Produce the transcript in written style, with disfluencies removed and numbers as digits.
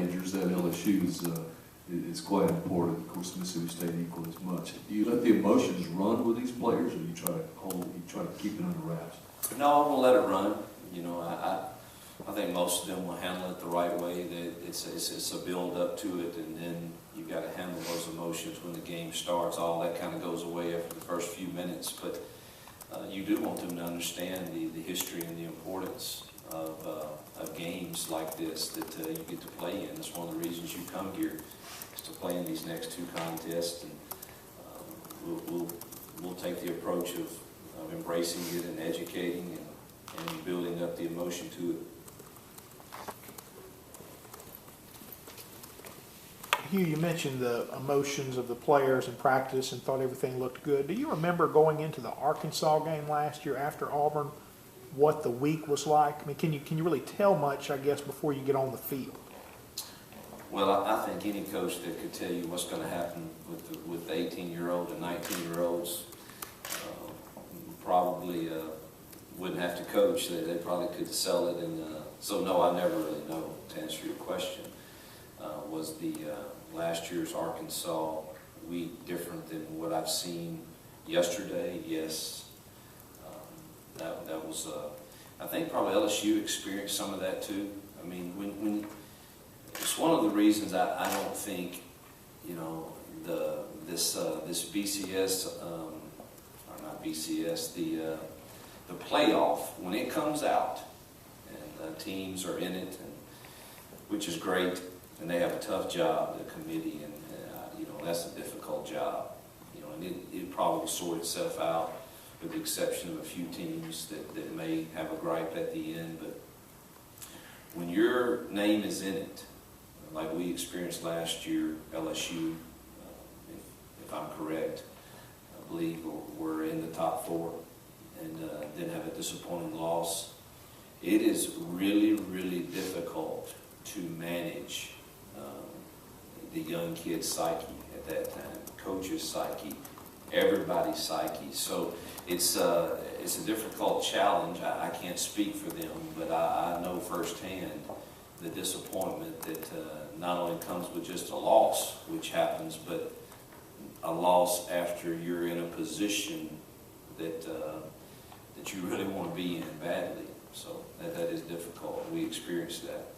majors at LSU is quite important. Of course, Mississippi State equal as much. Do you let the emotions run with these players, or you try to keep it under wraps? No, I'm gonna let it run. You know, I think most of them will handle it the right way. That it's a build up to it, and then you got to handle those emotions when the game starts. All that kind of goes away after the first few minutes. But you do want them to understand the history and the importance of games like this that you get to play in. That's one of the reasons you come here, is to play in these next two contests. And we'll take the approach of embracing it and educating and building up the emotion to it. Hugh, you mentioned the emotions of the players in practice and thought everything looked good. Do you remember going into the Arkansas game last year after Auburn, what the week was like? I mean, can you really tell much, I guess, before you get on the field? Well, I think any coach that could tell you what's going to happen with 18-year-old and 19-year-olds probably wouldn't have to coach. They probably could sell it. And so, no, I never really know, to answer your question. Was the last year's Arkansas week different than what I've seen yesterday? Yes. That was, I think probably LSU experienced some of that too. I mean, when it's one of the reasons I don't think, you know, this BCS, or not BCS, the playoff, when it comes out and teams are in it, and which is great, and they have a tough job, the committee, and you know, that's a difficult job, you know, and it probably sort itself out, with the exception of a few teams that may have a gripe at the end. But when your name is in it, like we experienced last year, LSU, if I'm correct, I believe we're in the top 4, and then have a disappointing loss. It is really, really difficult to manage the young kid's psyche at that time, coach's psyche, everybody's psyche. So it's a difficult challenge. I can't speak for them, but I know firsthand the disappointment that not only comes with just a loss, which happens, but a loss after you're in a position that you really want to be in badly. So that is difficult. We experienced that.